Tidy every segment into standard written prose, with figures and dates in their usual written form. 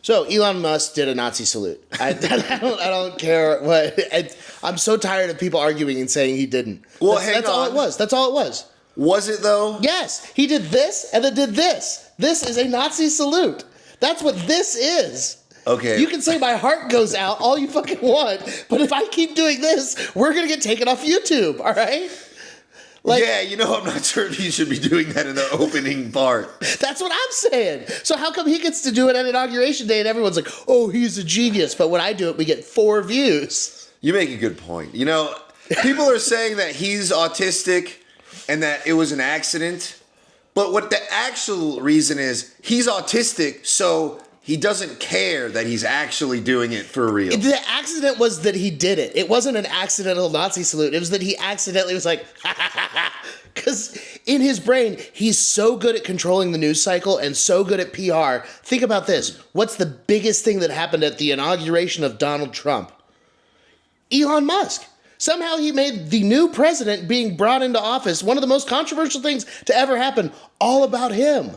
So Elon Musk did a Nazi salute. I don't care what. I'm so tired of people arguing and saying he didn't. Well, that's all it was. That's all it was. Was it though? Yes, he did this and then did this. This is a Nazi salute. That's what this is. Okay. You can say my heart goes out all you fucking want, but if I keep doing this, we're gonna get taken off YouTube. All right. Like, yeah, I'm not sure if he should be doing that in the opening part. That's what I'm saying. So how come he gets to do it at Inauguration Day and everyone's like, oh, he's a genius, but when I do it, we get 4 views? You make a good point. People are saying that he's autistic and that it was an accident, but what the actual reason is, he's autistic, so he doesn't care that he's actually doing it for real. The accident was that he did it. It wasn't an accidental Nazi salute. It was that he accidentally was like, ha, ha, ha, ha. Because in his brain, he's so good at controlling the news cycle and so good at PR. Think about this. What's the biggest thing that happened at the inauguration of Donald Trump? Elon Musk. Somehow he made the new president being brought into office, one of the most controversial things to ever happen, all about him.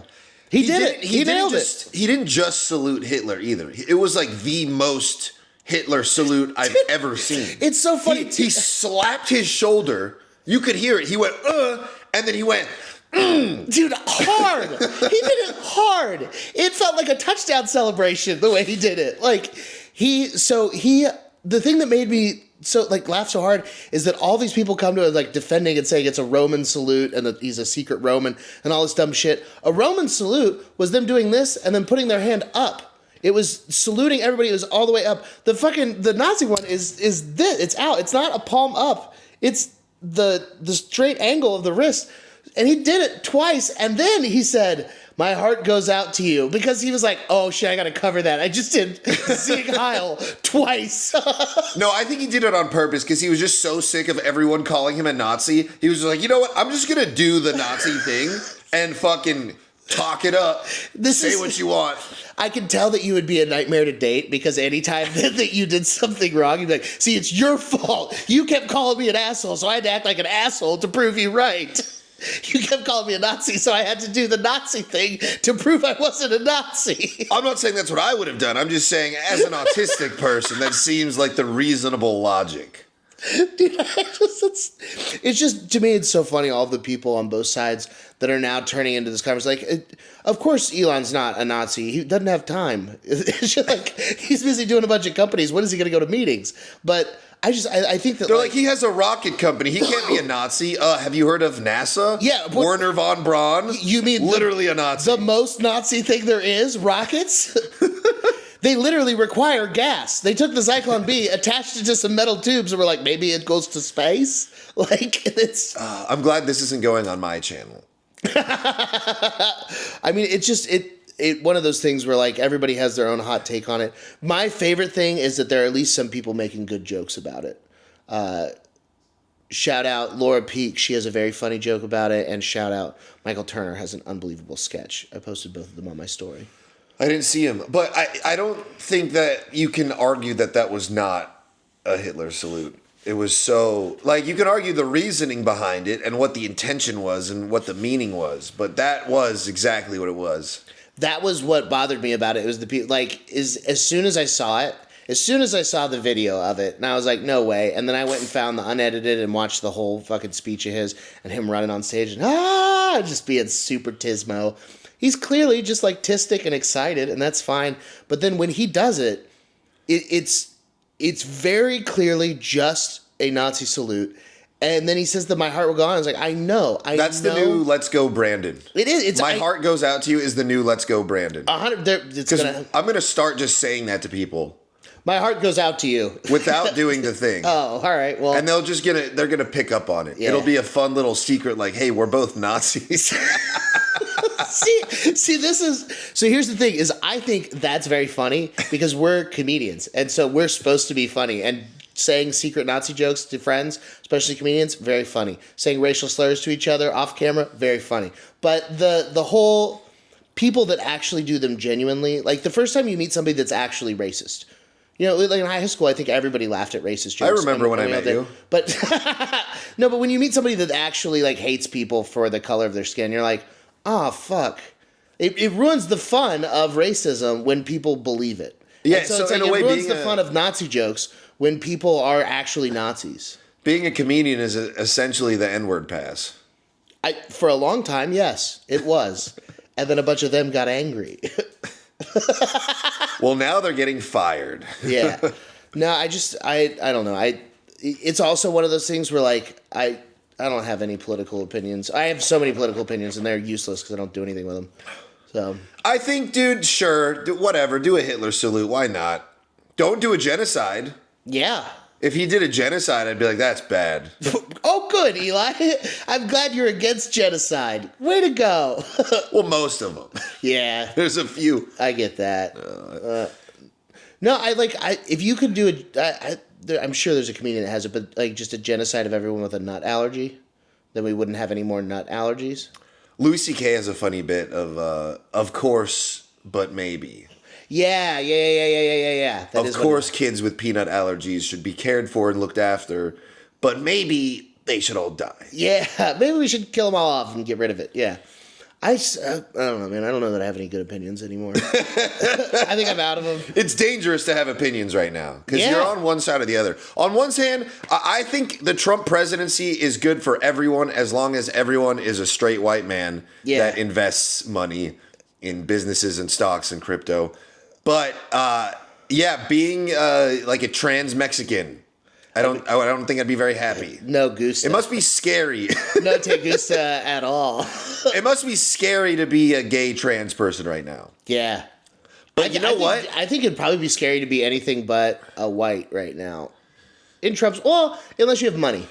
He did it. He nailed it. He didn't just salute Hitler either. It was like the most Hitler salute I've ever seen. It's so funny. He slapped his shoulder. You could hear it. He went, and then he went, Dude, hard. He did it hard. It felt like a touchdown celebration the way he did it. The thing that made me laugh so hard is that all these people come to it defending and saying it's a Roman salute and that he's a secret Roman and all this dumb shit. A Roman salute was them doing this and then putting their hand up. It was saluting everybody. It was all the way up. The Nazi one is this. It's out. It's not a palm up. It's the straight angle of the wrist. And he did it twice. And then he said, my heart goes out to you, because he was like, oh shit, I got to cover that. I just did Sieg Heil twice. No, I think he did it on purpose because he was just so sick of everyone calling him a Nazi. He was like, you know what? I'm just going to do the Nazi thing and fucking talk it up. Say what you want. I can tell that you would be a nightmare to date, because anytime that you did something wrong, you'd be like, see, it's your fault. You kept calling me an asshole, so I had to act like an asshole to prove you right. You kept calling me a Nazi, so I had to do the Nazi thing to prove I wasn't a Nazi. I'm not saying that's what I would have done. I'm just saying, as an autistic person, that seems like the reasonable logic. Dude, it's just, to me, it's so funny, all the people on both sides that are now turning into this conversation. Of course, Elon's not a Nazi. He doesn't have time. It's just he's busy doing a bunch of companies. When is he going to go to meetings? But I think that they're he has a rocket company. He can't be a Nazi. Have you heard of NASA? Yeah, Werner von Braun. You mean literally a Nazi? The most Nazi thing there is, rockets. They literally require gas. They took the Zyklon B, attached it to some metal tubes, and were like, maybe it goes to space. It's. I'm glad this isn't going on my channel. I mean, it's just one of those things where everybody has their own hot take on it. My favorite thing is that there are at least some people making good jokes about it. Shout out Laura Peak. She has a very funny joke about it. And shout out Michael Turner has an unbelievable sketch. I posted both of them on my story. I didn't see him, but I don't think that you can argue that was not a Hitler salute. It was so, you can argue the reasoning behind it and what the intention was and what the meaning was, but that was exactly what it was. That was what bothered me about it. It was the people, as soon as I saw it, as soon as I saw the video of it, and I was like, no way. And then I went and found the unedited and watched the whole fucking speech of his and him running on stage and just being super Tismo. He's clearly just tistic and excited, and that's fine. But then when he does it, it's very clearly just a Nazi salute. And then he says that my heart will go on. I was like, I know. That's the new Let's Go Brandon. It is. My heart goes out to you is the new Let's Go Brandon. 100. I'm going to start just saying that to people. My heart goes out to you. Without doing the thing. Oh, all right. Well, and they're going to pick up on it. Yeah. It'll be a fun little secret hey, we're both Nazis. See, here's the thing is I think that's very funny because we're comedians. And so we're supposed to be funny. And saying secret Nazi jokes to friends, especially comedians, very funny. Saying racial slurs to each other off camera, very funny. But the whole people that actually do them genuinely, the first time you meet somebody that's actually racist. In high school, I think everybody laughed at racist jokes. I remember when I met you. But no, but when you meet somebody that actually hates people for the color of their skin, you're like, oh, fuck. It ruins the fun of racism when people believe it. Yeah, And so it's in a like, way, it ruins being the fun of Nazi jokes when people are actually Nazis. Being a comedian is essentially the N-word pass. For a long time, yes, it was. And then a bunch of them got angry. Well, now they're getting fired. Yeah. No, I don't know. It's also one of those things where, like, I don't have any political opinions. I have so many political opinions, and they're useless because I don't do anything with them. So I think, dude, sure, whatever. Do a Hitler salute. Why not? Don't do a genocide. yeah. If he did a genocide, I'd be like, that's bad. Oh, good, Eli. I'm glad you're against genocide. Way to go. Well, most of them. Yeah. There's a few. I get that. No, if you could do I'm sure there's a comedian that has it, but like just a genocide of everyone with a nut allergy, then we wouldn't have any more nut allergies. Louis C.K. has a funny bit of course, but maybe. Yeah. Of course, kids with peanut allergies should be cared for and looked after, but maybe they should all die. Yeah, maybe we should kill them all off and get rid of it. Yeah. I don't know, man. I don't know that I have any good opinions anymore. I think I'm out of them. It's dangerous to have opinions right now because Yeah. you're on one side or the other. On one hand, I think the Trump presidency is good for everyone as long as everyone is a straight white man that invests money in businesses and stocks and crypto. But being like a trans Mexican, I don't think I'd be very happy. No gusta. It must be scary. No te gusta at all. It must be scary to be a gay trans person right now. Yeah. But you know what? I think it'd probably be scary to be anything but a white right now. In Trump's, well, unless you have money.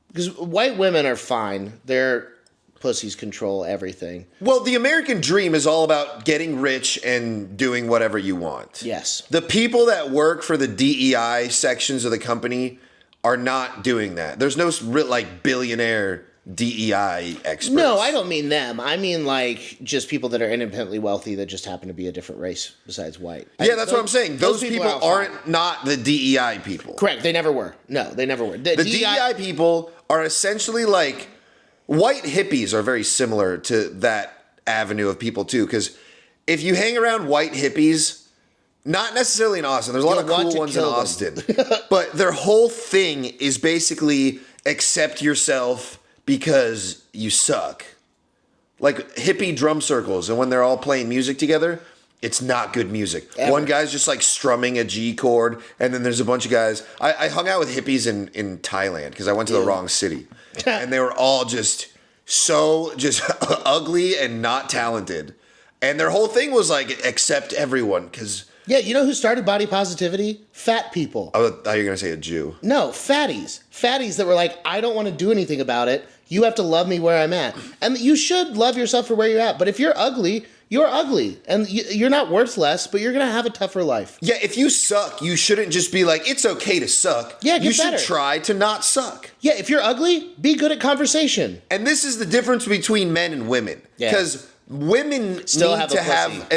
Because white women are fine. Their pussies control everything. Well, the American dream is all about getting rich and doing whatever you want. Yes. The people that work for the DEI sections of the company are not doing that. There's no like billionaire DEI experts. No, I don't mean them. I mean like just people that are independently wealthy that just happen to be a different race besides white. Yeah, that's what I'm saying. Those people are aren't not the DEI people. Correct. They never were. No, they never were. The DEI people are essentially like white hippies are very similar to that avenue of people too. Because if you hang around white hippies, not necessarily in Austin, there's a lot of cool ones in Austin, but their whole thing is basically accept yourself because you suck. Like hippie drum circles, and when they're all playing music together, it's not good music. Ever. One guy's just like strumming a G chord, and then there's a bunch of guys. I hung out with hippies in Thailand because I went to the wrong city, and they were all just ugly and not talented, and their whole thing was like accept everyone because. Yeah, you know who started body positivity? Fat people. I thought you were going to say a Jew. No, fatties. Fatties that were like, I don't want to do anything about it. You have to love me where I'm at. And you should love yourself for where you're at. But if you're ugly, you're ugly. And you're not worth less, but you're going to have a tougher life. Yeah, if you suck, you shouldn't just be like, it's okay to suck. Yeah, get you should better. try to not suck. Yeah, if you're ugly, be good at conversation. And this is the difference between men and women. Yeah. Because women Still need have a to pussy. have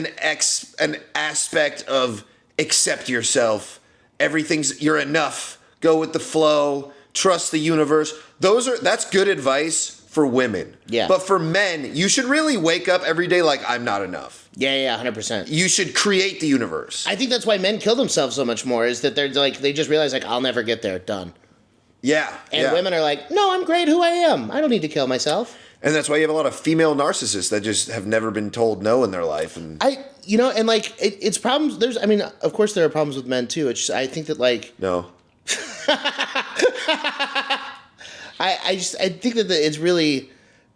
an aspect of accept yourself. You're enough. Go with the flow. Trust the universe. That's good advice for women. Yeah. But for men, you should really wake up every day like I'm not enough. Yeah, 100%. You should create the universe. I think that's why men kill themselves so much more, is that they're like, they just realize like, I'll never get there, done. Yeah. And women are like, no, I'm great who I am. I don't need to kill myself. And that's why you have a lot of female narcissists that just have never been told no in their life. And It's problems. Of course there are problems with men too. It's just, I think that like, no. I think that it's really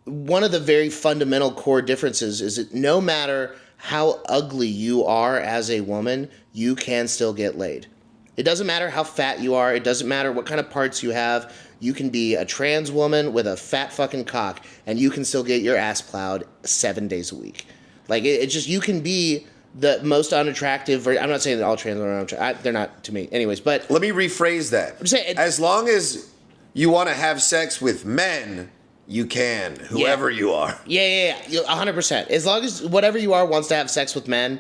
one of the very fundamental core differences is that no matter how ugly you are as a woman, you can still get laid. It doesn't matter how fat you are. It doesn't matter what kind of parts you have. You can be a trans woman with a fat fucking cock, and you can still get your ass plowed 7 days a week. Like, it's just, you can be the most unattractive. I'm not saying that all trans women are unattractive. They're not to me. Anyways, but Let me rephrase that. I'm saying, as long as you want to have sex with men, you can, whoever you are. Yeah. 100%. As long as whatever you are wants to have sex with men,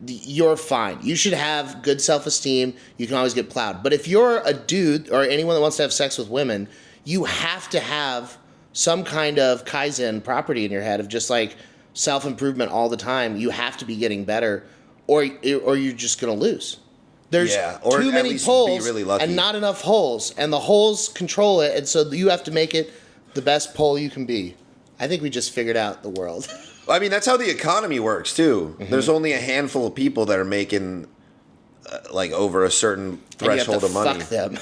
you're fine. You should have good self-esteem. You can always get plowed. But if you're a dude or anyone that wants to have sex with women, you have to have some kind of Kaizen property in your head of just like, self-improvement all the time. You have to be getting better, or you're just going to lose. There's or too at many least poles be really lucky. and not enough holes, and the holes control it, and so you have to make it the best pole you can be. I think we just figured out the world. I mean, that's how the economy works, too. Mm-hmm. There's only a handful of people that are making, like, over a certain threshold of money. Fuck them.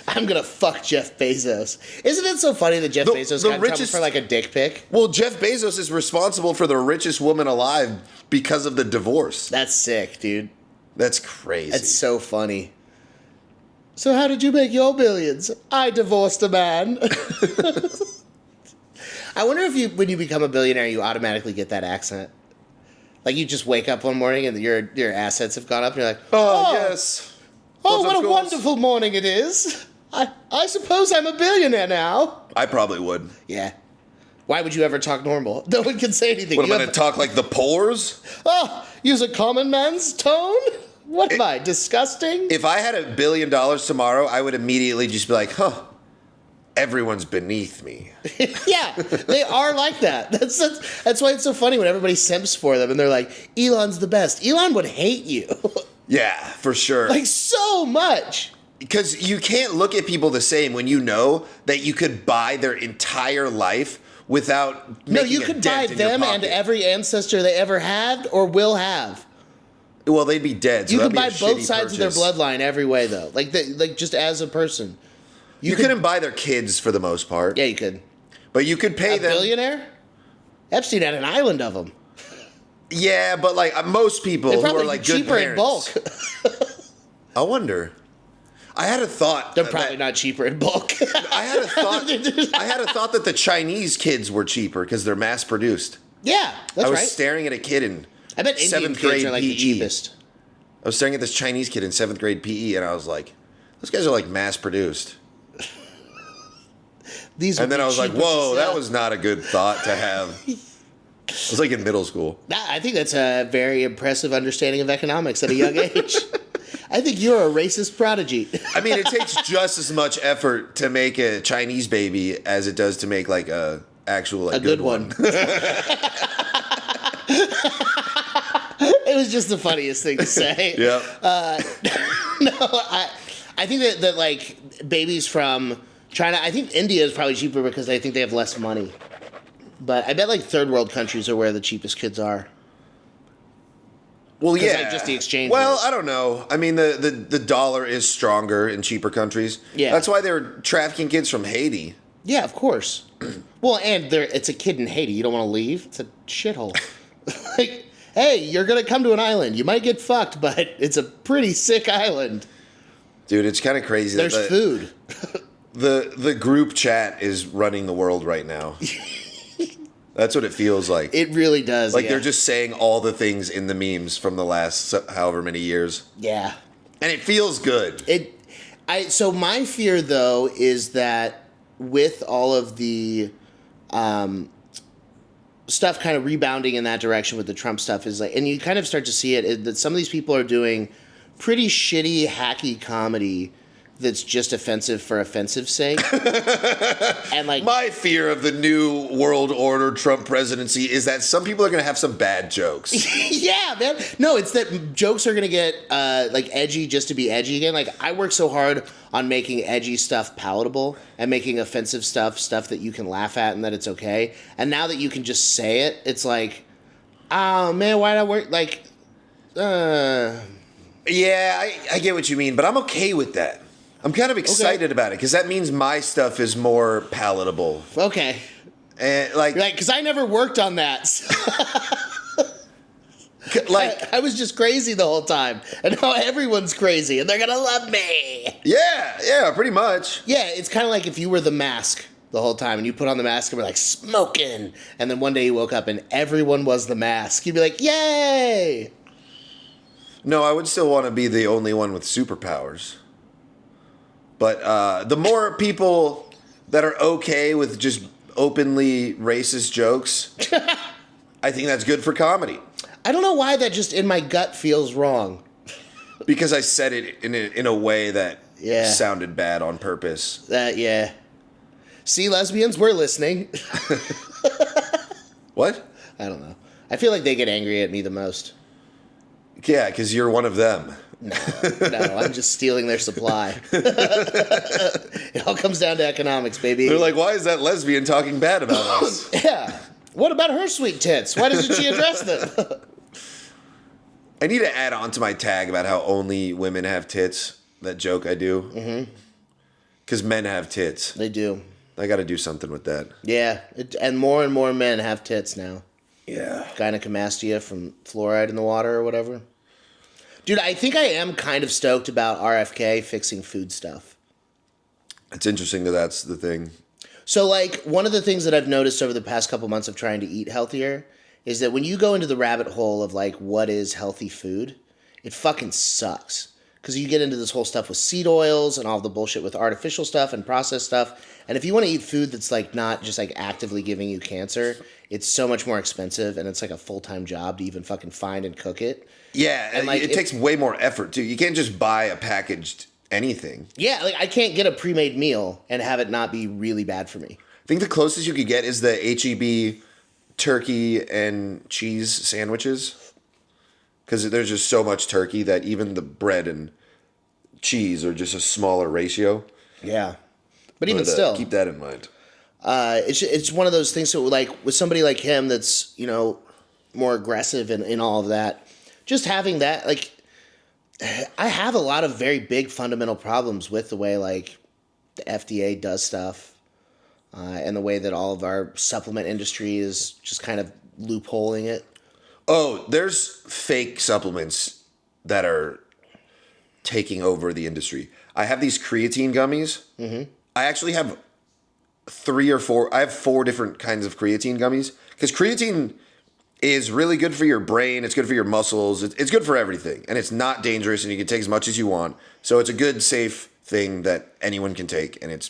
I'm going to fuck Jeff Bezos. Isn't it so funny that Jeff Bezos got in trouble for, like, a dick pic? Well, Jeff Bezos is responsible for the richest woman alive because of the divorce. That's sick, dude. That's crazy. That's so funny. So how did you make your billions? I divorced a man. I wonder if when you become a billionaire, you automatically get that accent. Like you just wake up one morning and your assets have gone up and you're like, oh yes. Oh, what a wonderful morning it is. I suppose I'm a billionaire now. I probably would. Yeah. Why would you ever talk normal? No one can say anything. What, am I going to talk like the poors? Oh, use a common man's tone? What am I, disgusting? If I had $1 billion tomorrow, I would immediately just be like, everyone's beneath me. Yeah, they are like that. That's why it's so funny when everybody simps for them and they're like, Elon's the best. Elon would hate you. Yeah, for sure. Like so much. Because you can't look at people the same when you know that you could buy their entire life without making you could buy them and every ancestor they ever had or will have. Well, they'd be dead. So you can buy both sides of their bloodline every way, though. Like just as a person. You couldn't buy their kids for the most part. Yeah, you could. But you could pay them. A billionaire? Epstein had an island of them. Yeah, but like most people who are like good cheaper in bulk. I wonder. I had a thought. They're probably not cheaper in bulk. I had a thought that the Chinese kids were cheaper because they're mass produced. Yeah, that's right. I was staring at a kid in I bet Indian kids are like the cheapest. I was staring at this Chinese kid in 7th grade PE, and I was like, those guys are like mass produced. And then I was like, whoa, that was not a good thought to have. I was like in middle school. I think that's a very impressive understanding of economics at a young age. I think you're a racist prodigy. I mean, it takes just as much effort to make a Chinese baby as it does to make like a good one. It was just the funniest thing to say. Yeah. No, I think that like babies from China, I think India is probably cheaper because I think they have less money. But I bet like third world countries are where the cheapest kids are. Well, yeah. Like just the exchange Well, rate. I don't know. I mean, the dollar is stronger in cheaper countries. Yeah. That's why they're trafficking kids from Haiti. Yeah, of course. Well, and it's a kid in Haiti. You don't want to leave. It's a shithole. Like, hey, you're going to come to an island. You might get fucked, but it's a pretty sick island. Dude, it's kind of crazy. There's food. The group chat is running the world right now. That's what it feels like. It really does. Like they're just saying all the things in the memes from the last however many years. Yeah. And it feels good. So my fear though is that with all of the stuff kind of rebounding in that direction with the Trump stuff is like, and you kind of start to see it that some of these people are doing pretty shitty hacky comedy that's just offensive for offensive's sake. And like my fear of the new world order Trump presidency is that some people are going to have some bad jokes. Yeah, man. No, it's that jokes are going to get like edgy just to be edgy again. Like I work so hard on making edgy stuff palatable and making offensive stuff that you can laugh at and that it's okay. And now that you can just say it, it's like, oh man, why'd I work like Yeah, I get what you mean, but I'm okay with that. I'm kind of excited about it because that means my stuff is more palatable. Okay. And because I never worked on that. Like I was just crazy the whole time, and now everyone's crazy, and they're gonna love me. Yeah, pretty much. Yeah, it's kind of like if you were the Mask the whole time, and you put on the mask and were like smoking, and then one day you woke up and everyone was the Mask. You'd be like, yay! No, I would still want to be the only one with superpowers. But the more people that are okay with just openly racist jokes, I think that's good for comedy. I don't know why that just in my gut feels wrong. Because I said it in a way that sounded bad on purpose. Yeah. See, lesbians, we're listening. What? I don't know. I feel like they get angry at me the most. Yeah, because you're one of them. No, I'm just stealing their supply. It all comes down to economics, baby. They're like, why is that lesbian talking bad about us? Yeah. What about her sweet tits? Why doesn't she address them? I need to add on to my tag about how only women have tits. That joke I do. Mm-hmm. Because men have tits. They do. I got to do something with that. Yeah, and more men have tits now. Yeah. Gynecomastia from fluoride in the water or whatever. Dude, I think I am kind of stoked about RFK fixing food stuff. It's interesting that that's the thing. So, like, one of the things that I've noticed over the past couple months of trying to eat healthier is that when you go into the rabbit hole of, like, what is healthy food, it fucking sucks. Because you get into this whole stuff with seed oils and all the bullshit with artificial stuff and processed stuff. And if you want to eat food that's, like, not just, like, actively giving you cancer, it's so much more expensive and it's, like, a full-time job to even fucking find and cook it. Yeah, and like, it takes way more effort, too. You can't just buy a packaged anything. Yeah, like, I can't get a pre-made meal and have it not be really bad for me. I think the closest you could get is the H-E-B turkey and cheese sandwiches. Because there's just so much turkey that even the bread and cheese are just a smaller ratio. Yeah. But even still. Keep that in mind. It's one of those things, so like with somebody like him that's, you know, more aggressive in all of that, just having that, like, I have a lot of very big fundamental problems with the way, like, the FDA does stuff and the way that all of our supplement industry is just kind of loopholing it. Oh, there's fake supplements that are taking over the industry. I have these creatine gummies. Mm-hmm. I actually have 3 or 4. I have 4 different kinds of creatine gummies because creatine is really good for your brain. It's good for your muscles. It's good for everything, and it's not dangerous. And you can take as much as you want. So it's a good, safe thing that anyone can take, and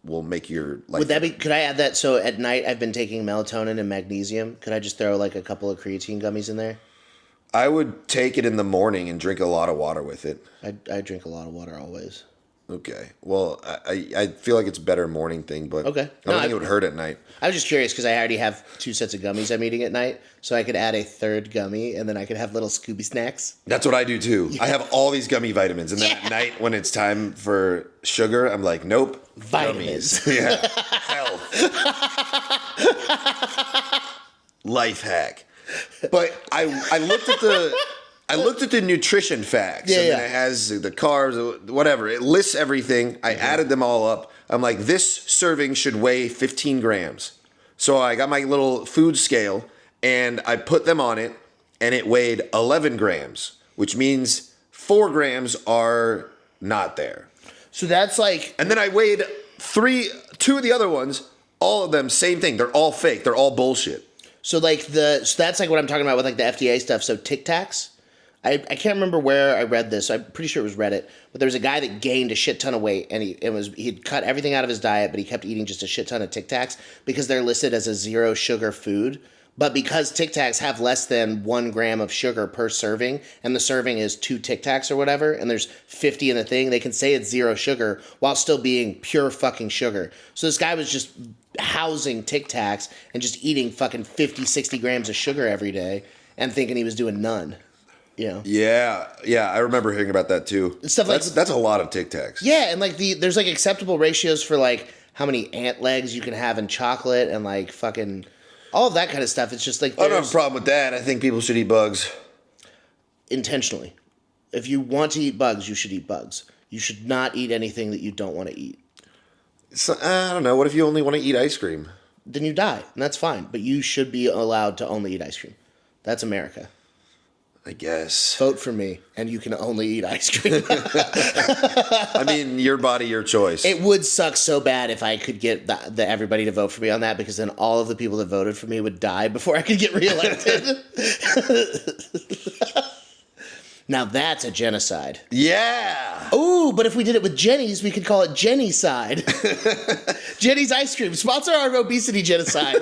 will make your life. Would that be? Could I add that? So at night I've been taking melatonin and magnesium. Could I just throw like a couple of creatine gummies in there? I would take it in the morning and drink a lot of water with it. I drink a lot of water always. Okay. Well, I feel like it's a better morning thing, but okay. I don't think it would hurt at night. I was just curious because I already have 2 sets of gummies I'm eating at night, so I could add a third gummy, and then I could have little Scooby snacks. That's what I do too. Yeah. I have all these gummy vitamins, and then at night when it's time for sugar, I'm like, nope, vitamins. Gummies. Yeah, health, life hack. But I looked at the nutrition facts. Yeah, and then it has the carbs, whatever. It lists everything. I added them all up. I'm like, this serving should weigh 15 grams. So I got my little food scale, and I put them on it, and it weighed 11 grams, which means 4 grams are not there. So that's like... And then I weighed 2 of the other ones, all of them, same thing. They're all fake. They're all bullshit. So that's like what I'm talking about with like the FDA stuff. So Tic Tacs... I can't remember where I read this. I'm pretty sure it was Reddit. But there was a guy that gained a shit ton of weight, and he'd cut everything out of his diet, but he kept eating just a shit ton of Tic Tacs because they're listed as a 0 sugar food. But because Tic Tacs have less than 1 gram of sugar per serving, and the serving is 2 Tic Tacs or whatever, and there's 50 in the thing, they can say it's 0 sugar while still being pure fucking sugar. So this guy was just housing Tic Tacs and just eating fucking 50, 60 grams of sugar every day and thinking he was doing none. You know? Yeah, I remember hearing about that too. Stuff like that's a lot of Tic Tacs. Yeah, and like there's like acceptable ratios for like how many ant legs you can have in chocolate and like fucking all of that kind of stuff. It's just like I don't have a problem with that. I think people should eat bugs intentionally. If you want to eat bugs, you should eat bugs. You should not eat anything that you don't want to eat. So, I don't know. What if you only want to eat ice cream? Then you die, and that's fine. But you should be allowed to only eat ice cream. That's America. I guess. Vote for me, and you can only eat ice cream. I mean, your body, your choice. It would suck so bad if I could get the everybody to vote for me on that, because then all of the people that voted for me would die before I could get reelected. Now that's a genocide. Yeah. Ooh, but if we did it with Jenny's, we could call it Jenny-side. Jenny's ice cream. Sponsor our obesity genocide.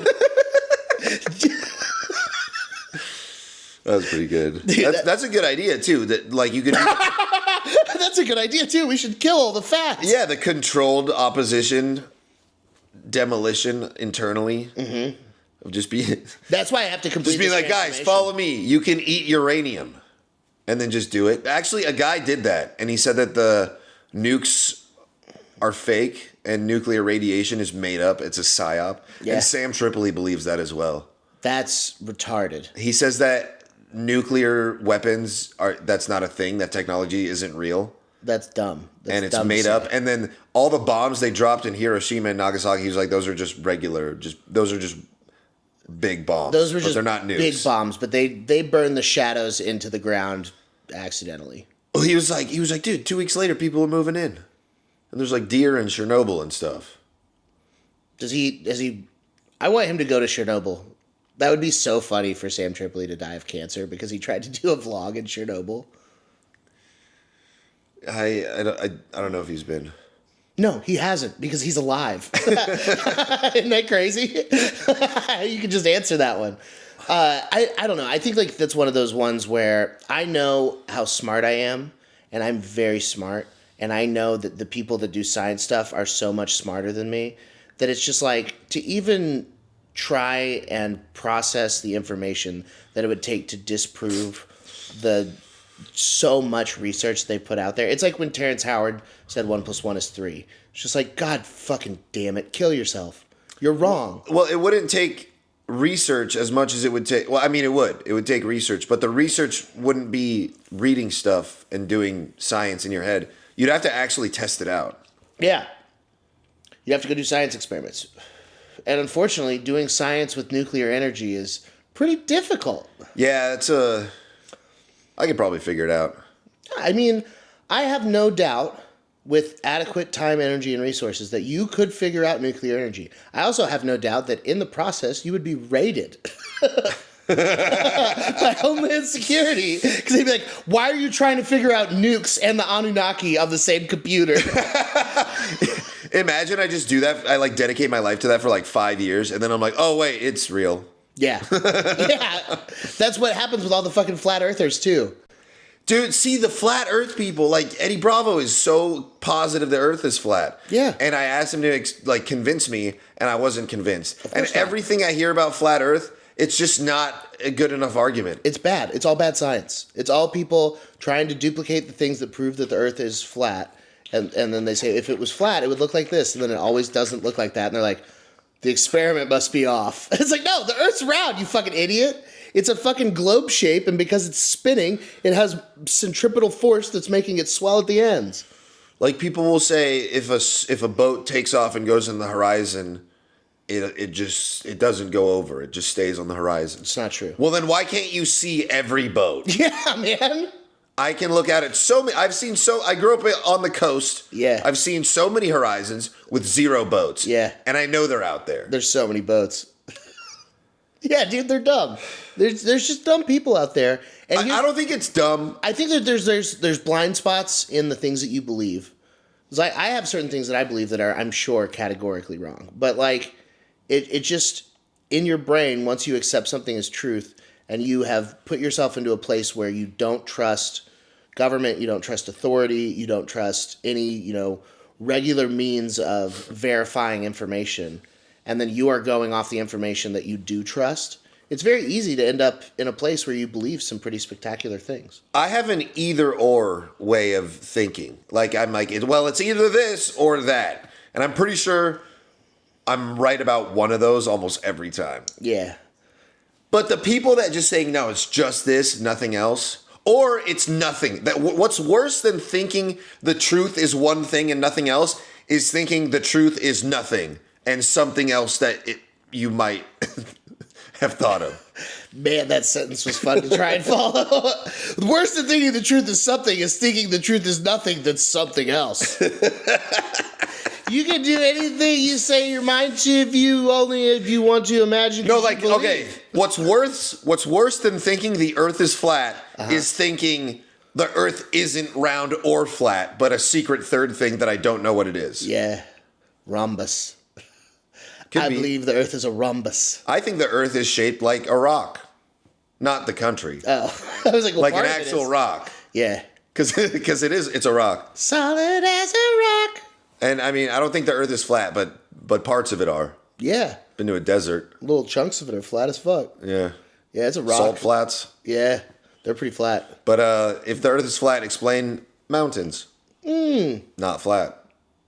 That was pretty good. Dude, that's a good idea too. That like you could. That's a good idea too. We should kill all the fats. Yeah, the controlled opposition demolition internally. Mm-hmm. Of just being... That's why I have to complete Just being like, guys, follow me. You can eat uranium. And then just do it. Actually, a guy did that. And he said that the nukes are fake and nuclear radiation is made up. It's a psyop. Yeah. And Sam Tripoli believes that as well. That's retarded. He says that nuclear weapons that's not a thing. That technology isn't real. That's dumb. That's and it's dumb made up. And then all the bombs they dropped in Hiroshima and Nagasaki, he's like, those are just regular, those are just big bombs. Those were just they're not nukes. big bombs, but they burn the shadows into the ground accidentally. Well, he was like, dude, 2 weeks later, people are moving in. And there's like deer in Chernobyl and stuff. Does he? I want him to go to Chernobyl. That would be so funny for Sam Tripoli to die of cancer because he tried to do a vlog in Chernobyl. I don't know if he's been. No, he hasn't because he's alive. Isn't that crazy? You can just answer that one. I don't know. I think like that's one of those ones where I know how smart I am, and I'm very smart, and I know that the people that do science stuff are so much smarter than me that it's just like to even try and process the information that it would take to disprove the so much research they put out there. It's like when Terrence Howard said 1 + 1 is 3. It's just like, God fucking damn it, kill yourself. You're wrong. Well, it wouldn't take research as much as it would take. Well, I mean, it would. It would take research, but the research wouldn't be reading stuff and doing science in your head. You'd have to actually test it out. Yeah. You have to go do science experiments. And unfortunately, doing science with nuclear energy is pretty difficult. Yeah, I could probably figure it out. I mean, I have no doubt with adequate time, energy, and resources that you could figure out nuclear energy. I also have no doubt that in the process, you would be raided by Homeland Security. Because they'd be like, why are you trying to figure out nukes and the Anunnaki on the same computer? Imagine I just do that. I like dedicate my life to that for like 5 years. And then I'm like, oh, wait, it's real. Yeah. Yeah. That's what happens with all the fucking flat earthers, too. Dude, see the flat earth people, like Eddie Bravo is so positive the earth is flat. Yeah. And I asked him to like convince me, and I wasn't convinced. And not. everything I hear about flat earth, it's just not a good enough argument. It's bad. It's all bad science. It's all people trying to duplicate the things that prove that the earth is flat. And then they say, if it was flat, it would look like this. And then it always doesn't look like that. And they're like, the experiment must be off. It's like, no, the earth's round, you fucking idiot. It's a fucking globe shape, and because it's spinning, it has centripetal force that's making it swell at the ends. Like people will say, if a boat takes off and goes in the horizon, it doesn't go over. It just stays on the horizon. It's not true. Well, then why can't you see every boat? Yeah, man. I can look at it so many. I grew up on the coast. Yeah. I've seen so many horizons with 0 boats. Yeah. And I know they're out there. There's so many boats. Yeah, dude, they're dumb. There's just dumb people out there. And I don't think it's dumb. I think that there's blind spots in the things that you believe. Because I have certain things that I believe that are, I'm sure, categorically wrong. But like, it just, in your brain, once you accept something as truth, and you have put yourself into a place where you don't trust government, you don't trust authority, you don't trust any, regular means of verifying information, and then you are going off the information that you do trust, it's very easy to end up in a place where you believe some pretty spectacular things. I have an either-or way of thinking. Like, I'm like, well, it's either this or that. And I'm pretty sure I'm right about one of those almost every time. Yeah. But the people that just saying, no, it's just this, nothing else, or it's nothing. What's worse than thinking the truth is one thing and nothing else is thinking the truth is nothing and something else that you might have thought of. Man, that sentence was fun to try and follow. Worse than thinking the truth is something is thinking the truth is nothing that's something else. You can do anything you say your mind to if you want to imagine. No, like, okay, what's worse than thinking the earth is flat is thinking the earth isn't round or flat, but a secret third thing that I don't know what it is. Yeah. Rhombus. I believe the earth is a rhombus. I think the earth is shaped like a rock, not the country. Oh. I was like, well, like an actual rock. Yeah. Because it's a rock. Solid as a rock. And I mean, I don't think the earth is flat, but but parts of it are. Yeah. Been to a desert. Little chunks of it are flat as fuck. Yeah. Yeah, it's a rock. Salt flats. Yeah, they're pretty flat. But if the Earth is flat, explain mountains. Not flat.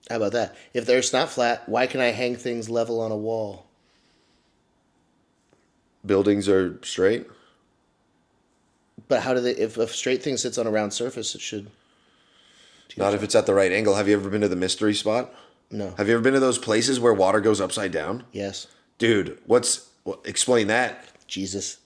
How about that? If the Earth's not flat, why can I hang things level on a wall? Buildings are straight. But how do they? If a straight thing sits on a round surface, it should. Not if it's at the right angle. Have you ever been to the mystery spot? No. Have you ever been to those places where water goes upside down? Yes. Dude, explain that. Jesus.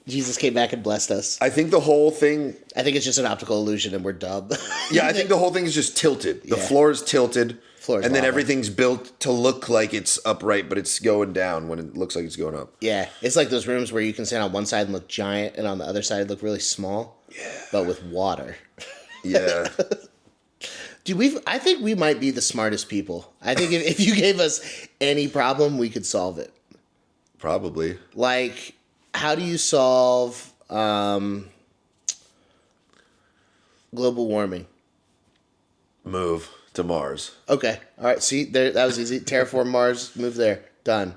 Jesus came back and blessed us. I think the whole thing... I think it's just an optical illusion and we're dumb. Yeah, I think the whole thing is just tilted. The floor is tilted. And then everything's built to look like it's upright, but it's going down when it looks like it's going up. Yeah. It's like those rooms where you can stand on one side and look giant and on the other side look really small. Yeah. But with water. Yeah. Dude, I think we might be the smartest people. I think if you gave us any problem, we could solve it. Probably. Like, how do you solve global warming? Move to Mars. Okay. All right. See, that was easy. Terraform Mars. Move there. Done.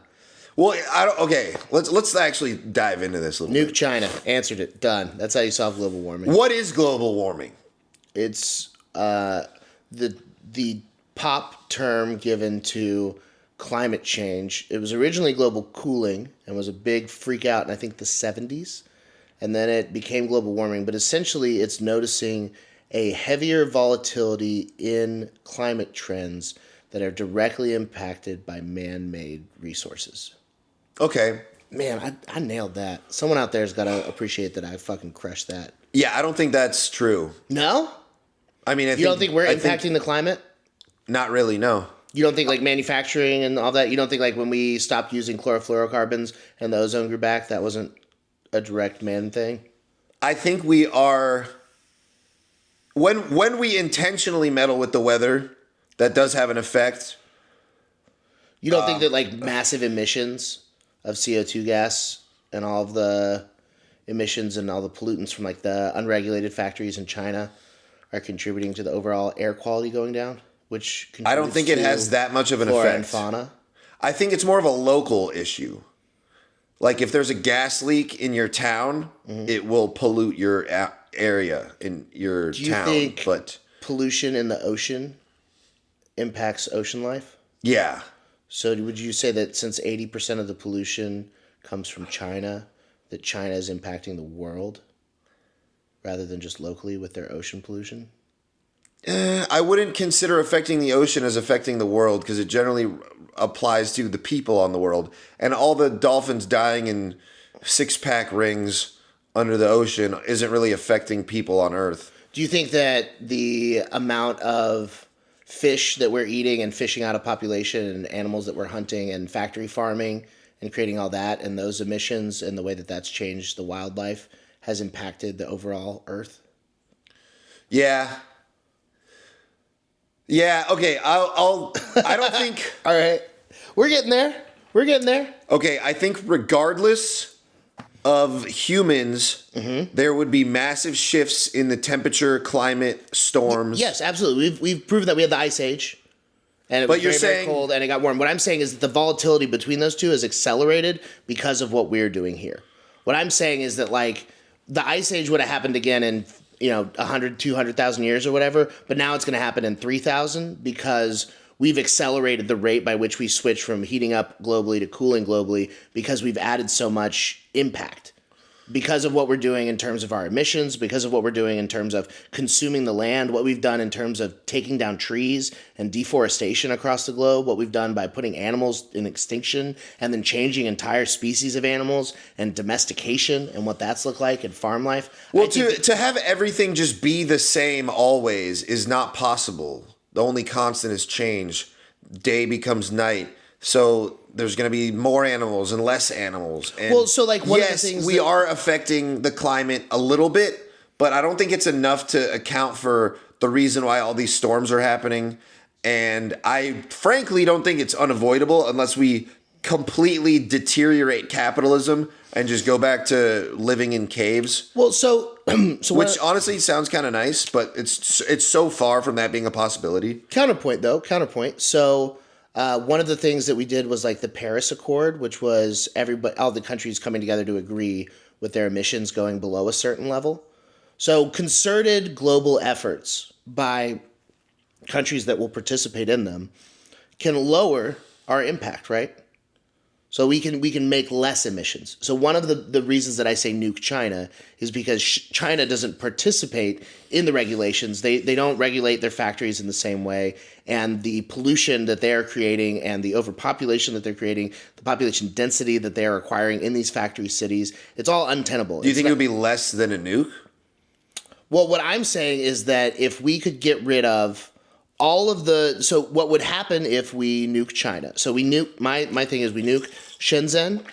Well, okay. Let's actually dive into this a little Nuke bit. China. Answered it. Done. That's how you solve global warming. What is global warming? It's the pop term given to climate change. It was originally global cooling and was a big freak out in I think the 70s. And then it became global warming. But essentially it's noticing a heavier volatility in climate trends that are directly impacted by man-made resources. Okay. Man, I nailed that. Someone out there's got to appreciate that I fucking crushed that. Yeah, I don't think that's true. No? I mean, You don't think we're impacting the climate? Not really, no. You don't think like manufacturing and all that? You don't think like when we stopped using chlorofluorocarbons and the ozone grew back, that wasn't a direct man thing? I think we are... When we intentionally meddle with the weather, that does have an effect. You don't think that like massive emissions of CO2 gas and all of the emissions and all the pollutants from like the unregulated factories in China are contributing to the overall air quality going down? Which I don't think it has that much of an flora effect. And fauna. I think it's more of a local issue. Like if there's a gas leak in your town, it will pollute your area in your Do you town. think but pollution in the ocean impacts ocean life? yeah. So would you say that since 80% of the pollution comes from China, that China is impacting the world rather than just locally with their ocean pollution? I wouldn't consider affecting the ocean as affecting the world because it generally applies to the people on the world. And all the dolphins dying in six-pack rings under the ocean isn't really affecting people on Earth. Do you think that the amount of fish that we're eating and fishing out of population and animals that we're hunting and factory farming and creating all that and those emissions and the way that that's changed the wildlife has impacted the overall Earth? Yeah. Yeah, okay, I don't think... All right. We're getting there. We're getting there. Okay, I think regardless of humans, there would be massive shifts in the temperature, climate, storms. Yes, absolutely. We've proven that we had the Ice Age. And it was very cold and it got warm. What I'm saying is that the volatility between those two is accelerated because of what we're doing here. What I'm saying is that like the Ice Age would have happened again in 100, 200,000 years or whatever, but now it's going to happen in 3,000 because we've accelerated the rate by which we switch from heating up globally to cooling globally because we've added so much impact. Because of what we're doing in terms of our emissions, because of what we're doing in terms of consuming the land, what we've done in terms of taking down trees and deforestation across the globe, what we've done by putting animals in extinction and then changing entire species of animals and domestication and what that's looked like in farm life. Well, to have everything just be the same always is not possible. The only constant is change. Day becomes night. So there's going to be more animals and less animals. And well, so like one of the yes, things we are affecting the climate a little bit, but I don't think it's enough to account for the reason why all these storms are happening. And I frankly don't think it's unavoidable unless we completely deteriorate capitalism and just go back to living in caves. Well, so Which honestly sounds kind of nice, but it's so far from that being a possibility. Counterpoint. So one of the things that we did was like the Paris Accord, which was all the countries coming together to agree with their emissions going below a certain level. So concerted global efforts by countries that will participate in them can lower our impact, right? So we can make less emissions. So one of the reasons that I say nuke China is because China doesn't participate in the regulations. They don't regulate their factories in the same way. And the pollution that they are creating and the overpopulation that they're creating, the population density that they are acquiring in these factory cities, it's all untenable. Do you think it would be less than a nuke? Well, what I'm saying is that if we could get rid of all of so what would happen if we nuke China? So we nuke, my thing is we nuke Shenzhen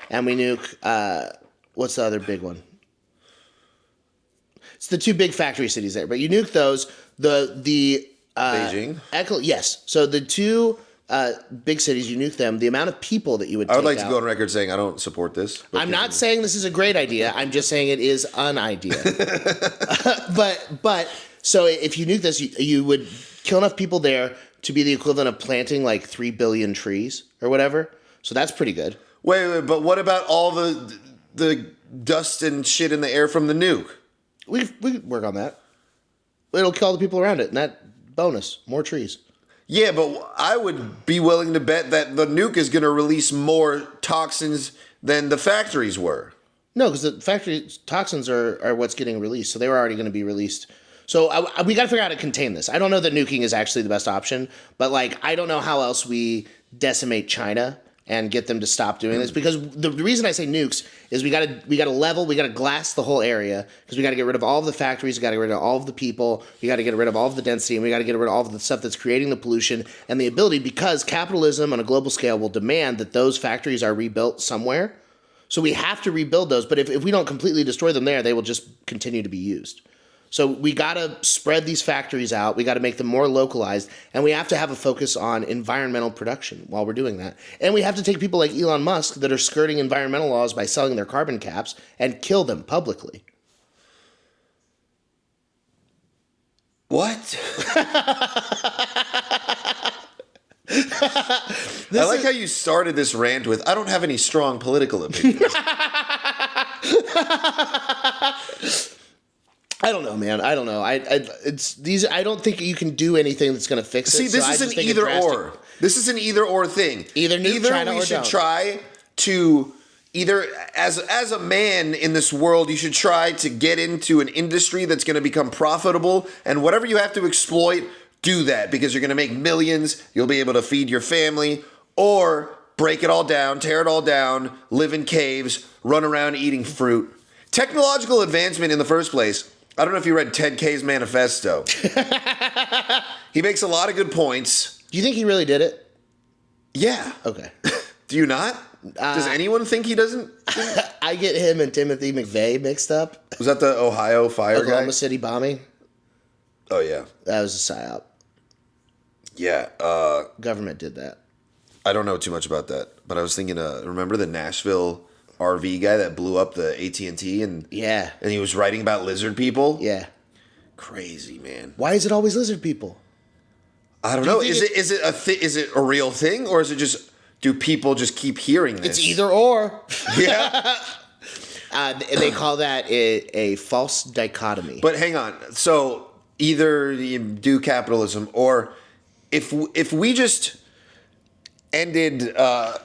and we nuke, what's the other big one? It's the two big factory cities there, but you nuke those, Beijing? Yes. So the two big cities, you nuke them, the amount of people that you would take I would like to out, go on record saying I don't support this. I'm not saying this is a great idea. I'm just saying it is an idea. But so if you nuke this, you would kill enough people there to be the equivalent of planting like 3 billion trees or whatever. So that's pretty good. Wait, but what about all the dust and shit in the air from the nuke? We could work on that. It'll kill all the people around it, and that bonus, more trees. Yeah, but I would be willing to bet that the nuke is going to release more toxins than the factories were. No, because the factory toxins are what's getting released, so they were already going to be released. So we got to figure out how to contain this. I don't know that nuking is actually the best option, but like I don't know how else we decimate China and get them to stop doing this. Because the reason I say nukes is we got to glass the whole area, because we got to get rid of all of the factories, we got to get rid of all of the people, we got to get rid of all of the density, and we got to get rid of all of the stuff that's creating the pollution and the ability, because capitalism on a global scale will demand that those factories are rebuilt somewhere. So we have to rebuild those, but if we don't completely destroy them there, they will just continue to be used. So we got to spread these factories out. We got to make them more localized. And we have to have a focus on environmental production while we're doing that. And we have to take people like Elon Musk that are skirting environmental laws by selling their carbon caps and kill them publicly. What? I like how you started this rant with, I don't have any strong political opinions. I don't know, man. I don't know. I don't think you can do anything that's going to fix it. See, this is an either or. This is an either or thing. Either China we or should don't. try to either as a man in this world, you should try to get into an industry that's going to become profitable, and whatever you have to exploit, do that, because you're going to make millions. You'll be able to feed your family, or break it all down, tear it all down, live in caves, run around eating fruit. Technological advancement in the first place. I don't know if you read Ted K's manifesto. He makes a lot of good points. Do you think he really did it? Yeah. Okay. Do you not? Does anyone think he doesn't? I get him and Timothy McVeigh mixed up. Was that the Ohio fire Oklahoma guy? City bombing? Oh, yeah. That was a psyop. Yeah. Government did that. I don't know too much about that, but I was thinking, remember the Nashville RV guy that blew up the AT&T and he was writing about lizard people? Yeah. Crazy, man. Why is it always lizard people? I don't know. Is it a real thing, or is it just, do people just keep hearing this? It's either or. Yeah. They call that a false dichotomy. But hang on. So either you do capitalism, or if we just ended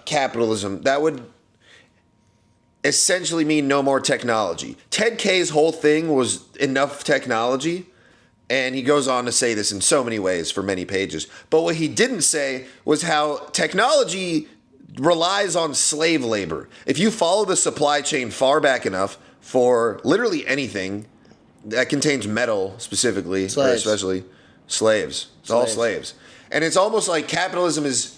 capitalism, that would essentially mean no more technology. Ted K's whole thing was enough technology, and he goes on to say this in so many ways for many pages. But what he didn't say was how technology relies on slave labor. If you follow the supply chain far back enough for literally anything that contains metal specifically, or especially slaves. It's all slaves. And it's almost like capitalism is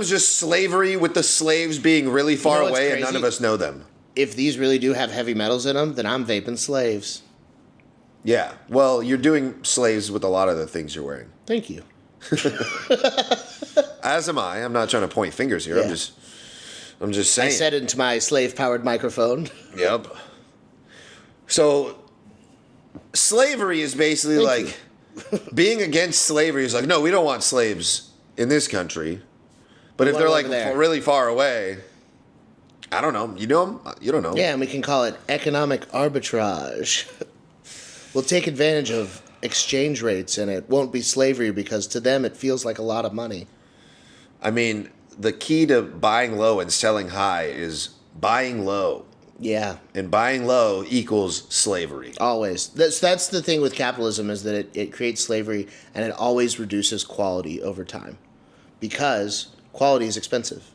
just slavery, with the slaves being really far away and none of us know them. If these really do have heavy metals in them, then I'm vaping slaves. Yeah. Well, you're doing slaves with a lot of the things you're wearing. Thank you. As am I. I'm not trying to point fingers here. Yeah. I'm just saying. I said into my slave-powered microphone. Yep. So, slavery is basically Thank being against slavery is like, no, we don't want slaves in this country. But if want they're them like over there. really far away, I don't know. You know them? You don't know. Yeah, and we can call it economic arbitrage. We'll take advantage of exchange rates, and it won't be slavery because to them it feels like a lot of money. I mean, the key to buying low and selling high is buying low. Yeah, And buying low equals slavery. always. That's the thing with capitalism is that it creates slavery, and it always reduces quality over time because quality is expensive.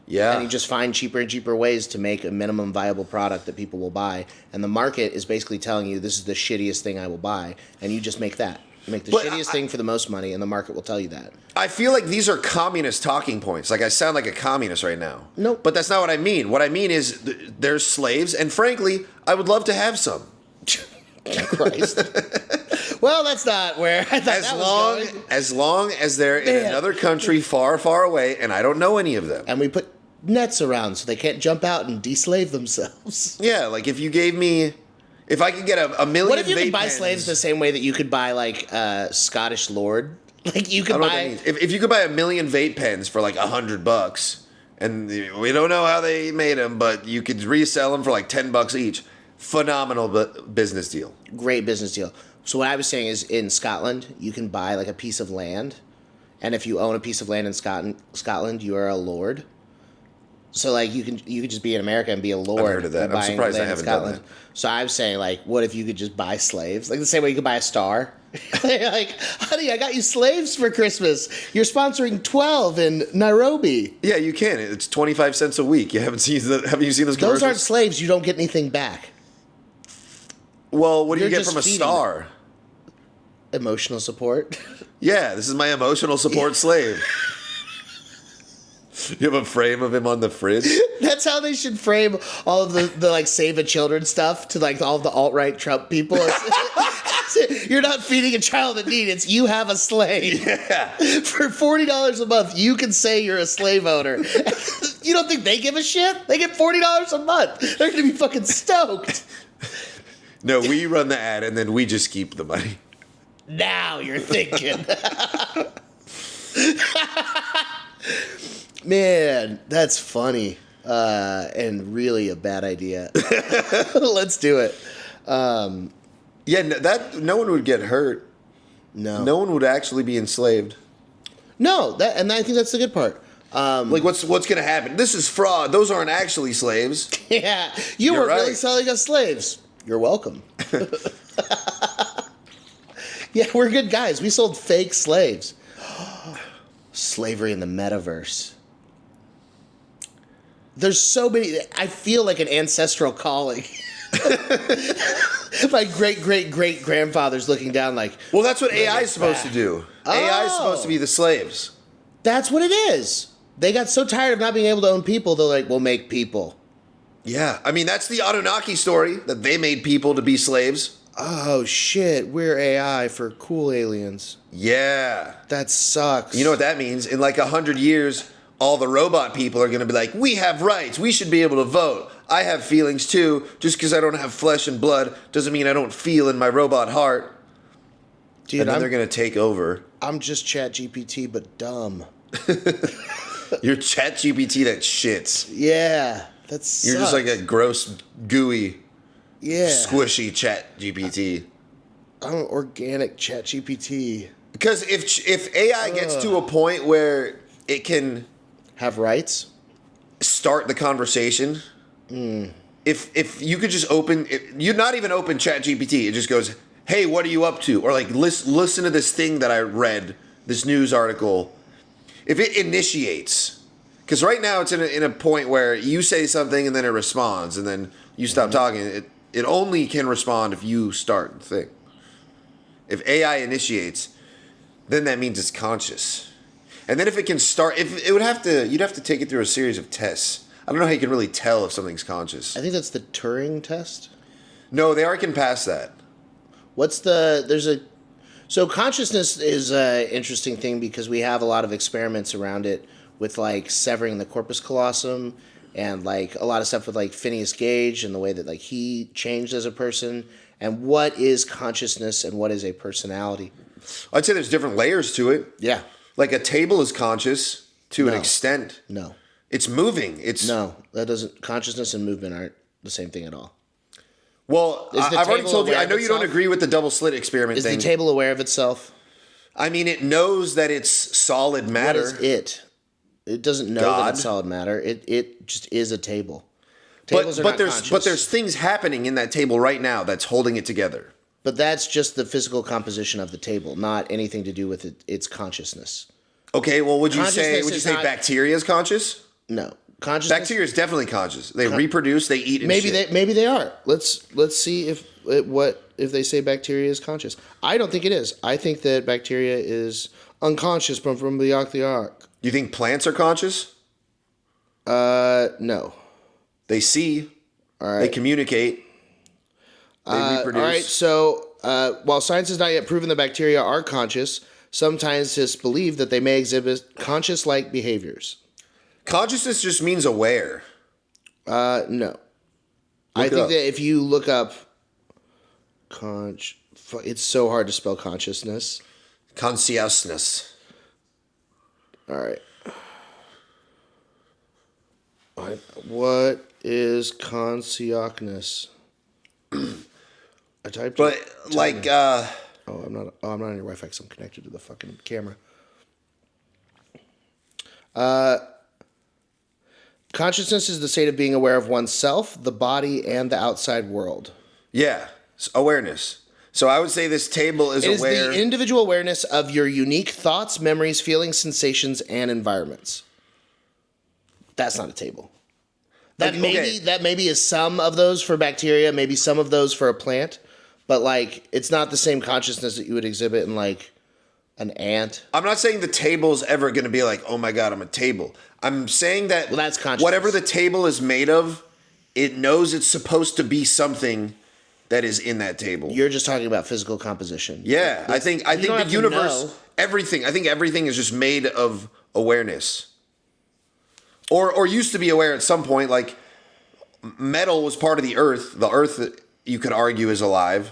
Yeah. And you just find cheaper and cheaper ways to make a minimum viable product that people will buy. And the market is basically telling you this is the shittiest thing I will buy. And you just make that. You make the shittiest thing for the most money, and the market will tell you that. I feel like these are communist talking points. Like I sound like a communist right now. Nope. But that's not what I mean. What I mean is there's slaves, and frankly, I would love to have some. Christ. Well, that's not where I thought that was going. As long as they're in Man. another country far, far away, and I don't know any of them. And we put nets around so they can't jump out and deslave themselves. Yeah, like if you gave me, if I could get a million. What if you vape could buy pens- slaves the same way that you could buy like Scottish lord? Like you I could don't know what that buy. means. If you could buy a million vape pens for like $100, and we don't know how they made them, but you could resell them for like $10 each. Phenomenal business deal. Great business deal. So what I was saying is in Scotland, you can buy like a piece of land, and if you own a piece of land in Scotland, you are a lord. So like you could just be in America and be a lord. I've heard of that. by I'm buying surprised I land in haven't done Scotland. that. So I was saying like, what if you could just buy slaves? Like the same way you could buy a star. Like, honey, I got you slaves for Christmas. You're sponsoring 12 in Nairobi. Yeah, you can. It's 25 cents a week. You haven't you seen those Those commercials? aren't slaves. You don't get anything back. Well, what do you You're get just from a feeding star? Emotional support. Yeah, this is my emotional support slave. You have a frame of him on the fridge? That's how they should frame all of the like save a children stuff to like all of the alt-right Trump people. You're not feeding a child in need. It's you have a slave. Yeah. For $40 a month, you can say you're a slave owner. You don't think they give a shit? They get $40 a month. They're going to be fucking stoked. No, we run the ad and then we just keep the money. Now you're thinking. Man, that's funny. And really a bad idea. Let's do it. Yeah, no one would get hurt. No. No one would actually be enslaved. No, and I think that's the good part. Like what's going to happen? This is fraud. Those aren't actually slaves. Yeah, you You're were really right. selling us slaves. You're welcome. Yeah, we're good guys. We sold fake slaves. Slavery in the metaverse. There's so many. I feel like an ancestral calling. My great grandfather's looking down like, Well, that's what AI is supposed to do. AI is Oh. supposed to be the slaves. that's what it is. They got so tired of not being able to own people, they're like, we'll make people. Yeah, I mean, that's the Anunnaki story, that they made people to be slaves. Oh, shit. We're AI for cool aliens. Yeah. That sucks. You know what that means? In like 100 years, all the robot people are going to be like, we have rights. We should be able to vote. I have feelings too. Just because I don't have flesh and blood doesn't mean I don't feel in my robot heart. Dude, And then they're going to take over. I'm just ChatGPT, but dumb. You're ChatGPT that shits. Yeah, that's. You're just like a gross, gooey, yeah. squishy ChatGPT. I'm an organic ChatGPT. Because if AI gets to a point where it can Have rights? start the conversation, if you could just you'd not even open ChatGPT, it just goes, hey, what are you up to? Or like, listen to this thing that I read, this news article. If it initiates, because right now it's in a point where you say something and then it responds, and then you stop talking. It only can respond if you start the thing. If AI initiates, then that means it's conscious. And then if it can start, you'd have to take it through a series of tests. I don't know how you can really tell if something's conscious. I think that's the Turing test. No, they already can pass that. What's the? So consciousness is an interesting thing because we have a lot of experiments around it with like severing the corpus callosum and like a lot of stuff with like Phineas Gage and the way that like he changed as a person and what is consciousness and what is a personality. I'd say there's different layers to it. Yeah. Like a table is conscious to an extent. No. It's moving. No, that doesn't. Consciousness and movement aren't the same thing at all. Well, I've already told you. I know you don't agree with the double slit experiment thing. Is the table aware of itself? I mean, it knows that it's solid matter. What is it? It doesn't know that it's solid matter. It just is a table. Tables are not conscious. But there's things happening in that table right now that's holding it together. But that's just the physical composition of the table, not anything to do with its consciousness. Okay, well, would you say bacteria is conscious? No. Consciousness. Bacteria is definitely conscious. They reproduce, they eat and maybe shit. Maybe they are. Let's see if they say bacteria is conscious. I don't think it is. I think that bacteria is unconscious from the ark. You think plants are conscious? No. They see. All right. They communicate. They reproduce. All right. So while science has not yet proven that bacteria are conscious, some scientists believe that they may exhibit conscious-like behaviors. Consciousness just means aware. No. I think that if you look up it's so hard to spell consciousness. Consciousness. All right. What is consciousness? I typed but it. like I'm not on your Wi-Fi because I'm connected to the fucking camera. Consciousness is the state of being aware of oneself, the body, and the outside world. Yeah, it's awareness. So I would say this table is aware. It is the individual awareness of your unique thoughts, memories, feelings, sensations, and environments. That's not a table. That maybe is some of those for bacteria, maybe some of those for a plant, but like it's not the same consciousness that you would exhibit in like an ant. I'm not saying the table's ever going to be like, oh my God, I'm a table. I'm saying that that's consciousness. Whatever the table is made of, it knows it's supposed to be something that is in that table. You're just talking about physical composition. Yeah, I think the universe, everything. I think everything is just made of awareness, or used to be aware at some point. Like metal was part of the earth. The earth, you could argue, is alive.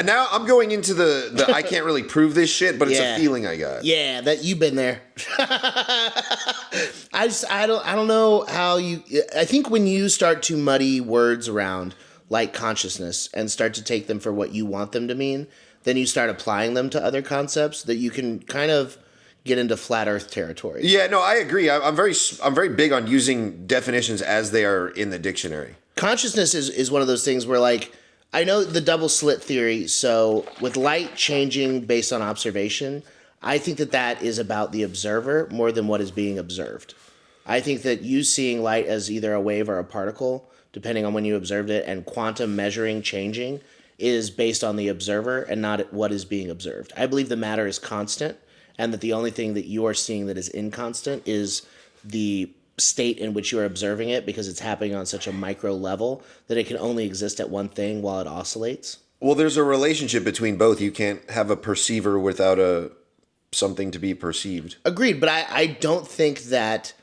Now I'm going into the I can't really prove this shit, but it's a feeling I got. Yeah, that you've been there. I don't know how you. I think when you start to muddy words around like consciousness and start to take them for what you want them to mean, then you start applying them to other concepts that you can kind of get into flat Earth territory. Yeah, no, I agree. I'm very big on using definitions as they are in the dictionary. Consciousness is one of those things where like. I know the double slit theory, so with light changing based on observation, I think that is about the observer more than what is being observed. I think that you seeing light as either a wave or a particle, depending on when you observed it, and quantum measuring changing is based on the observer and not what is being observed. I believe the matter is constant, and that the only thing that you are seeing that is inconstant is the state in which you're observing it because it's happening on such a micro level that it can only exist at one thing while it oscillates. Well, there's a relationship between both. You can't have a perceiver without something to be perceived. Agreed, but I don't think that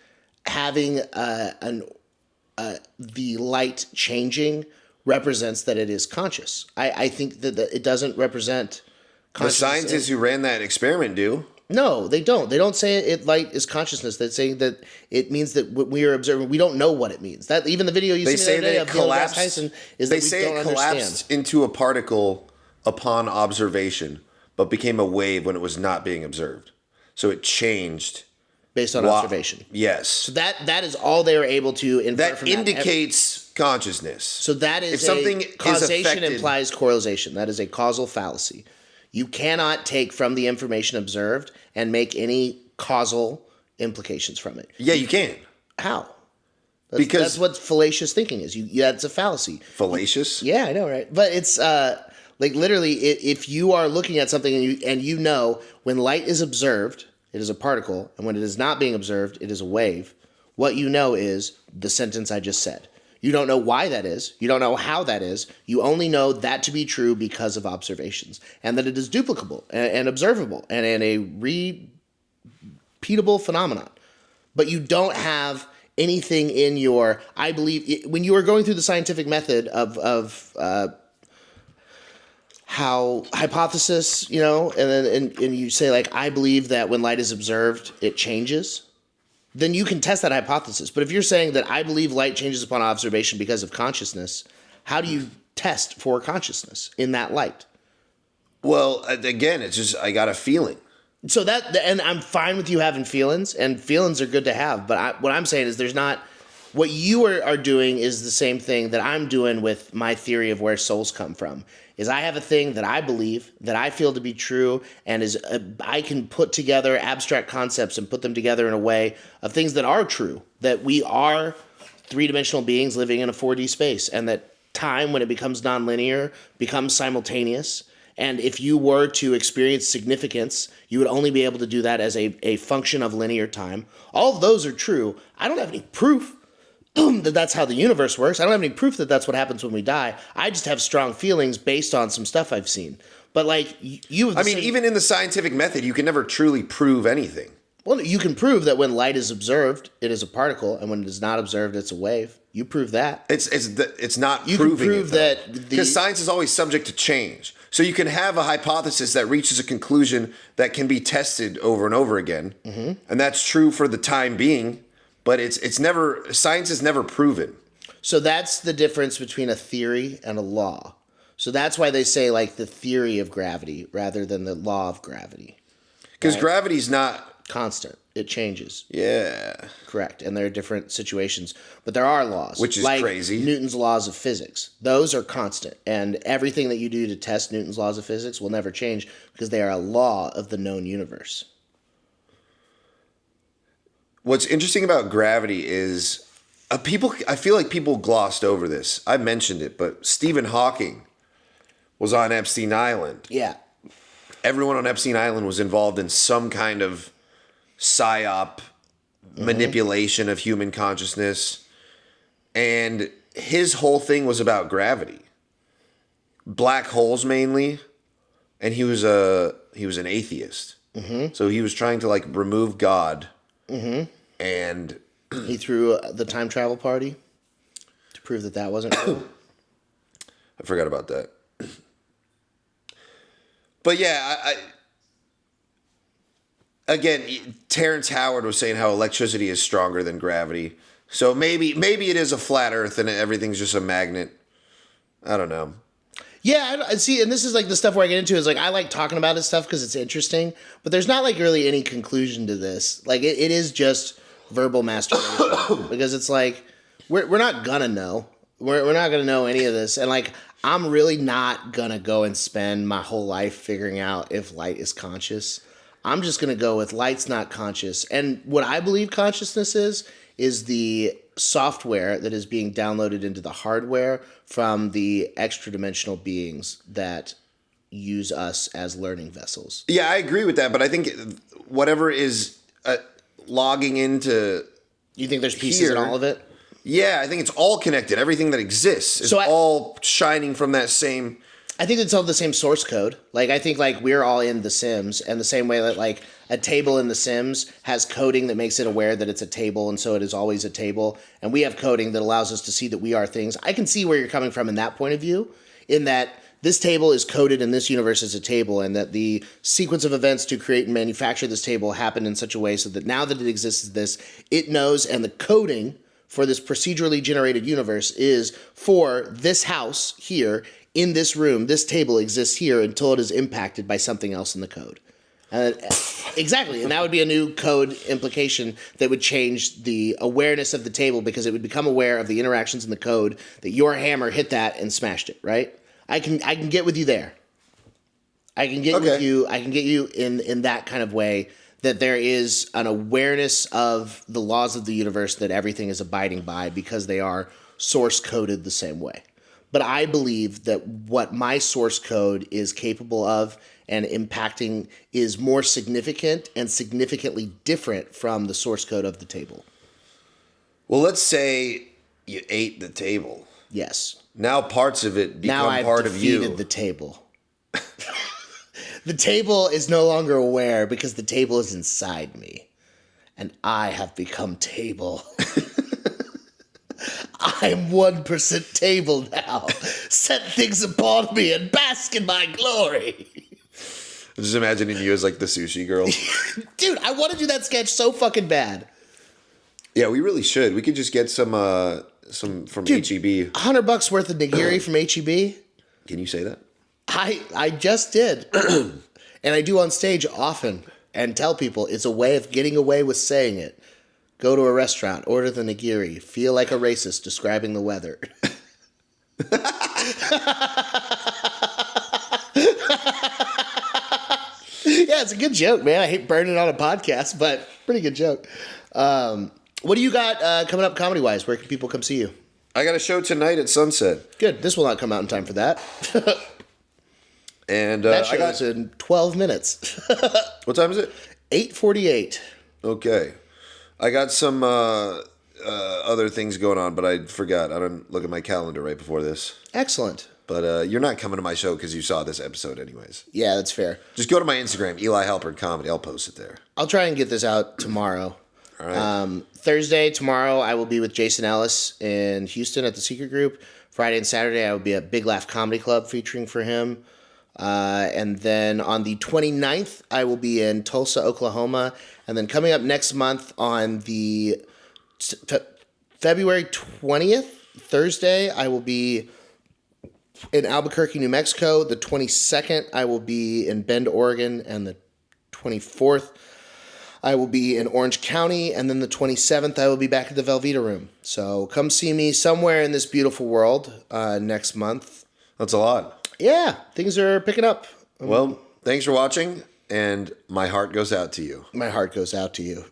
having the light changing represents that it is conscious. I think that it doesn't represent consciousness. The scientists who ran that experiment do. No, they don't. They don't say light is consciousness. They say that it means that what we are observing, we don't know what it means. That even the video you see the other day of Neil deGrasse Tyson is that we don't understand. They say it collapsed into a particle upon observation, but became a wave when it was not being observed. So it changed based on observation. Yes. So that is all they were able to infer from that. That indicates consciousness. So that is if something causation implies correlation. That is a causal fallacy. You cannot take from the information observed and make any causal implications from it. Yeah, you can. How? Because that's what fallacious thinking is. That's a fallacy. Fallacious? Yeah, I know, right? But it's like literally, if you are looking at something and you know when light is observed, it is a particle, and when it is not being observed, it is a wave. What you know is the sentence I just said. You don't know why that is. You don't know how that is. You only know that to be true because of observations, and that it is duplicable and observable and a repeatable phenomenon. But you don't have anything in your, I believe, when you are going through the scientific method of how hypothesis, and then and you say like, I believe that when light is observed, it changes, then you can test that hypothesis. But if you're saying that I believe light changes upon observation because of consciousness, how do you test for consciousness in that light? Well, again, it's just, I got a feeling. So and I'm fine with you having feelings, and feelings are good to have. But what I'm saying is there's not, what you are doing is the same thing that I'm doing with my theory of where souls come from. Is I have a thing that I believe, that I feel to be true, and I can put together abstract concepts and put them together in a way of things that are true, that we are three-dimensional beings living in a 4D space, and that time, when it becomes nonlinear, becomes simultaneous. And if you were to experience significance, you would only be able to do that as a function of linear time. All of those are true. I don't have any proof that that's how the universe works. I don't have any proof that that's what happens when we die. I just have strong feelings based on some stuff I've seen. But like you, even in the scientific method, you can never truly prove anything. Well, you can prove that when light is observed, it is a particle, and when it is not observed, it's a wave. You prove that. It's not you proving can prove it, though. that because science is always subject to change. So you can have a hypothesis that reaches a conclusion that can be tested over and over again, and that's true for the time being. But science is never proven. So that's the difference between a theory and a law. So that's why they say like the theory of gravity rather than the law of gravity. Because gravity's not constant. It changes. Yeah. Correct. And there are different situations. But there are laws. Which is like crazy. Newton's laws of physics. Those are constant. And everything that you do to test Newton's laws of physics will never change because they are a law of the known universe. What's interesting about gravity is I feel like people glossed over this. I mentioned it, but Stephen Hawking was on Epstein Island. Yeah. Everyone on Epstein Island was involved in some kind of psyop manipulation of human consciousness. And his whole thing was about gravity. Black holes mainly. And he was an atheist. So he was trying to like remove God. And he threw the time travel party to prove that wasn't real. I forgot about that. But yeah, again, Terrence Howard was saying how electricity is stronger than gravity. So maybe it is a flat Earth and everything's just a magnet. I don't know. Yeah, I see, and this is like the stuff where I get into is like I like talking about this stuff because it's interesting, but there's not like really any conclusion to this. Like it is just verbal masturbation because it's like we're not gonna know. We're not gonna know any of this, and like I'm really not gonna go and spend my whole life figuring out if light is conscious. I'm just gonna go with light's not conscious, and what I believe consciousness is the software that is being downloaded into the hardware from the extra dimensional beings that use us as learning vessels. Yeah, I agree with that, but I think whatever is logging into you think there's pieces in all of it? Yeah, I think it's all connected. Everything that exists is all shining from that same... I think it's all the same source code. Like, I think, like, we're all in The Sims, and the same way that, like, a table in The Sims has coding that makes it aware that it's a table, and so it is always a table. And we have coding that allows us to see that we are things. I can see where you're coming from in that point of view, in that this table is coded in this universe as a table, and that the sequence of events to create and manufacture this table happened in such a way so that now that it exists as this, it knows, and the coding for this procedurally generated universe is for this house here, in this room, this table exists here until it is impacted by something else in the code. Exactly, and that would be a new code implication that would change the awareness of the table because it would become aware of the interactions in the code that your hammer hit that and smashed it, right? I can get with you there. I can get with you. I can get you in that kind of way that there is an awareness of the laws of the universe that everything is abiding by because they are source coded the same way. But I believe that what my source code is capable of and impacting is more significant and significantly different from the source code of the table. Well, let's say You ate the table. Yes. Now parts of it become Now I've part of you. defeated the table. The table is no longer aware because the table is inside me. And I have become table. I'm 1% table now. Set things upon me and bask in my glory. I'm just imagining you as like the sushi girl. Dude, I want to do that sketch so fucking bad. Yeah, we really should. We could just get some from HEB. $100 worth of nigiri from HEB. Can you say that? I just did. And I do on stage often and tell people it's a way of getting away with saying it. Go to a restaurant, order the nigiri, feel like a racist describing the weather. Yeah, it's a good joke, man. I hate burning it on a podcast, but pretty good joke. What do you got coming up comedy-wise? Where can people come see you? I got a show tonight at Sunset. Good. This will not come out in time for that. And that show is in 12 minutes. What time is it? 8:48. Okay. I got some other things going on, but I forgot. I didn't look at my calendar right before this. Excellent. But you're not coming to my show because you saw this episode anyways. Yeah, that's fair. Just go to my Instagram, Eli Halpern Comedy. I'll post it there. I'll try and get this out tomorrow. All right. Thursday, tomorrow, I will be with Jason Ellis in Houston at the Secret Group. Friday and Saturday, I will be at Big Laugh Comedy Club featuring for him. And then on the 29th, I will be in Tulsa, Oklahoma. And then coming up next month on the February 20th, Thursday, I will be in Albuquerque, New Mexico. The 22nd, I will be in Bend, Oregon. And the 24th, I will be in Orange County. And then the 27th, I will be back at the Velveeta Room. So come see me somewhere in this beautiful world next month. That's a lot. Yeah, things are picking up. Well, thanks for watching, and my heart goes out to you. My heart goes out to you.